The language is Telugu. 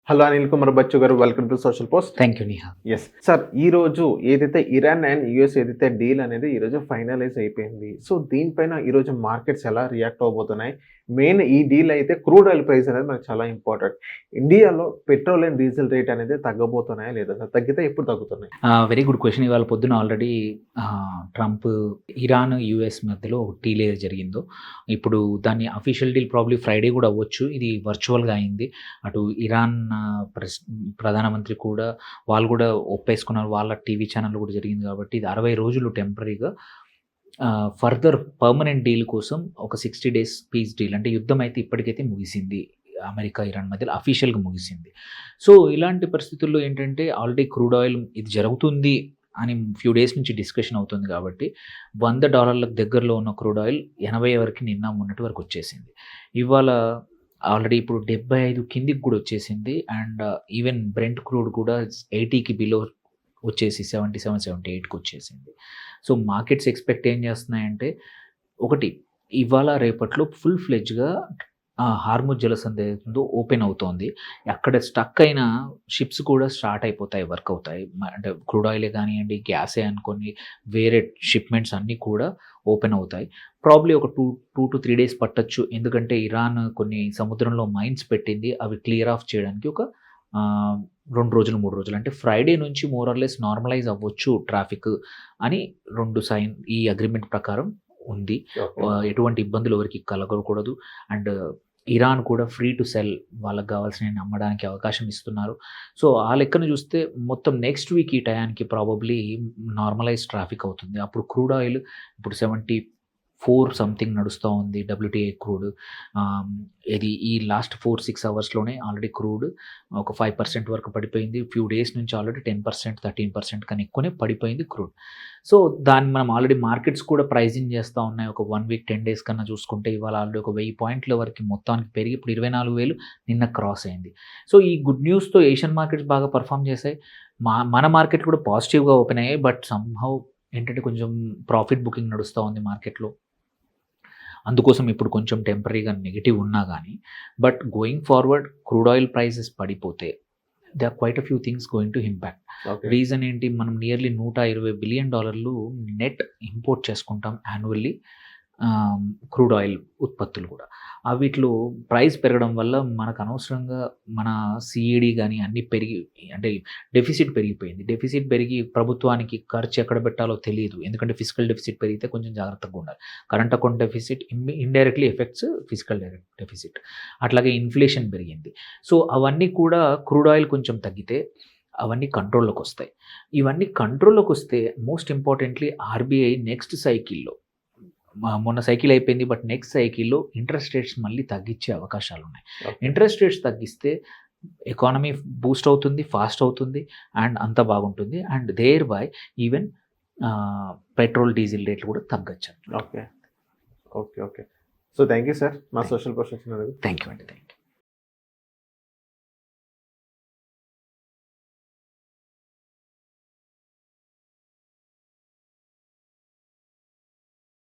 హలో అనిల్ కుమార్ బచ్చు గారు, welcome to social post. Thank you Niha. Yes sir, ఈరోజు ఏదైతే ఇరాన్ అండ్ యూఎస్ ఏదైతే డీల్ అనేది ఈరోజు ఫైనలైజ్ అయిపోయింది. సో దీనిపైన ఈరోజు మార్కెట్స్ ఎలా రియాక్ట్ అవబోతున్నాయి? మెయిన్ ఈ డీల్ అయితే క్రూడ్ ఆయిల్ ప్రైస్ అనేది మనకు చాలా ఇంపార్టెంట్. ఇండియాలో పెట్రోల్ అండ్ డీజిల్ రేట్ అనేది తగ్గబోతున్నాయా లేదా సార్? తగ్గితే ఎప్పుడు తగ్గుతున్నాయి? Very good question. ఇవాళ పొద్దున ఆల్రెడీ ట్రంప్, ఇరాన్, యుఎస్ మధ్యలో డీల్ ఏది జరిగిందో, ఇప్పుడు దాన్ని అఫీషియల్ డీల్ ప్రాబ్లీ ఫ్రైడే కూడా అవ్వచ్చు. ఇది వర్చువల్గా అయింది. అటు ఇరాన్ ప్రధానమంత్రి కూడా వాళ్ళు కూడా ఒప్పేసుకున్నారు. వాళ్ళ టీవీ ఛానల్ కూడా జరిగింది. కాబట్టి ఇది 60 రోజులు టెంపరీగా ఫర్దర్ పర్మనెంట్ డీల్ కోసం ఒక 60 days పీస్ డీల్, అంటే యుద్ధం అయితే ఇప్పటికైతే ముగిసింది. అమెరికా ఇరాన్ మధ్యలో అఫీషియల్గా ముగిసింది. సో ఇలాంటి పరిస్థితుల్లో ఏంటంటే ఆల్రెడీ క్రూడ్ ఆయిల్ ఇది జరుగుతుంది అని ఫ్యూ డేస్ నుంచి డిస్కషన్ అవుతుంది. కాబట్టి $100 దగ్గరలో ఉన్న క్రూడ్ ఆయిల్ 80 వరకు నిన్న మొన్నటి వరకు వచ్చేసింది. ఇవాళ ఆల్రెడీ ఇప్పుడు 75 కిందికి కూడా వచ్చేసింది. అండ్ ఈవెన్ బ్రెంట్ క్రూడ్ కూడా 80కి బిలో వచ్చేసి 77, 78కి వచ్చేసింది. సో మార్కెట్స్ ఎక్స్పెక్ట్ ఏం చేస్తున్నాయంటే, ఒకటి ఇవాళ రేపట్లో ఫుల్ ఫ్లెడ్జ్గా హార్ముజ్ జలసంధి ఏదైతుందో ఓపెన్ అవుతోంది. అక్కడ స్టక్ అయిన షిప్స్ కూడా స్టార్ట్ అయిపోతాయి, వర్క్ అవుతాయి. అంటే క్రూడ్ ఆయిలే కానివ్వండి, గ్యాసే అనుకోని వేరే షిప్మెంట్స్ అన్నీ కూడా ఓపెన్ అవుతాయి. ప్రాబ్లీ ఒక 2 to 3 days పట్టొచ్చు. ఎందుకంటే ఇరాన్ కొన్ని సముద్రంలో మైన్స్ పెట్టింది. అవి క్లియర్ ఆఫ్ చేయడానికి ఒక 2 రోజులు 3 రోజులు, అంటే ఫ్రైడే నుంచి మోర్ ఆర్ లెస్ నార్మలైజ్ అవ్వచ్చు ట్రాఫిక్ అని ఈ అగ్రిమెంట్ ప్రకారం ఉంది. ఎటువంటి ఇబ్బందులు ఎవరికి కలగకూడదు. అండ్ ఇరాన్ కూడా ఫ్రీ టు సెల్, వాళ్ళకి కావాల్సిన అమ్మడానికి అవకాశం ఇస్తున్నారు. సో ఆ లెక్కను చూస్తే మొత్తం నెక్స్ట్ వీక్ ఈ టయానికి ప్రాబబ్లీ నార్మలైజ్ ట్రాఫిక్ అవుతుంది. అప్పుడు క్రూడ్ ఆయిల్ ఇప్పుడు 74 సంథింగ్ నడుస్తూ ఉంది WTI క్రూడ్. ఇది ఈ లాస్ట్ 4-6 అవర్స్లోనే ఆల్రెడీ క్రూడ్ ఒక 5% వరకు పడిపోయింది. ఫ్యూ డేస్ నుంచి ఆల్రెడీ 10%, 13% కన్నా ఎక్కువనే పడిపోయింది క్రూడ్. సో దాన్ని మనం ఆల్రెడీ మార్కెట్స్ కూడా ప్రైజింగ్ చేస్తూ ఉన్నాయి. ఒక 1 week 10 days కన్నా చూసుకుంటే ఇవాళ ఆల్రెడీ ఒక 1000 పాయింట్ల వరకు మొత్తానికి పెరిగి ఇప్పుడు 24,000 నిన్న క్రాస్ అయింది. సో ఈ గుడ్ న్యూస్తో ఏషియన్ మార్కెట్స్ బాగా పర్ఫామ్ చేశాయి. మన మార్కెట్ కూడా పాజిటివ్గా ఓపెన్ అయ్యాయి. బట్ సమ్హౌ ఏంటంటే కొంచెం ప్రాఫిట్ బుకింగ్ నడుస్తూ ఉంది మార్కెట్లో. అందుకోసం ఇప్పుడు కొంచెం టెంపరీగా నెగిటివ్ ఉన్నా కానీ, but going forward crude oil prices పడిపోతే they are quite a few things going to impact. Reason ఏంటి, మనం నియర్లీ $120 బిలియన్ నెట్ ఇంపోర్ట్ చేసుకుంటాం యాన్యువల్లీ క్రూడ్ ఆయిల్ ఉత్పత్తులు కూడా. వీటిలో ప్రైస్ పెరగడం వల్ల మనకు అనవసరంగా మన సిఈడి కానీ అన్నీ పెరిగి, అంటే డెఫిసిట్ పెరిగిపోయింది. డెఫిసిట్ పెరిగి ప్రభుత్వానికి ఖర్చు ఎక్కడ పెట్టాలో తెలియదు. ఎందుకంటే ఫిజికల్ డెఫిసిట్ పెరిగితే కొంచెం జాగ్రత్తగా ఉండాలి. Current account deficit indirectly effects physical deficit. అట్లాగే ఇన్ఫ్లేషన్ పెరిగింది. సో అవన్నీ కూడా క్రూడ్ ఆయిల్ కొంచెం తగ్గితే అవన్నీ కంట్రోల్లోకి వస్తాయి. ఇవన్నీ కంట్రోల్లోకి వస్తే మోస్ట్ ఇంపార్టెంట్లీ ఆర్బీఐ నెక్స్ట్ సైకిల్లో, మొన్న సైకిల్ అయిపోయింది, బట్ నెక్స్ట్ సైకిల్లో ఇంట్రెస్ట్ రేట్స్ మళ్ళీ తగ్గించే అవకాశాలు ఉన్నాయి. ఇంట్రెస్ట్ రేట్స్ తగ్గిస్తే ఎకానమీ బూస్ట్ అవుతుంది, ఫాస్ట్ అవుతుంది, అండ్ అంత బాగుంటుంది. And thereby even petrol diesel రేట్లు కూడా తగ్గచ్చు. Okay okay okay so thank you sir, మా సోషల్ పోస్ట్ వచ్చినందుకు. థ్యాంక్ యూ అండి. Thank you.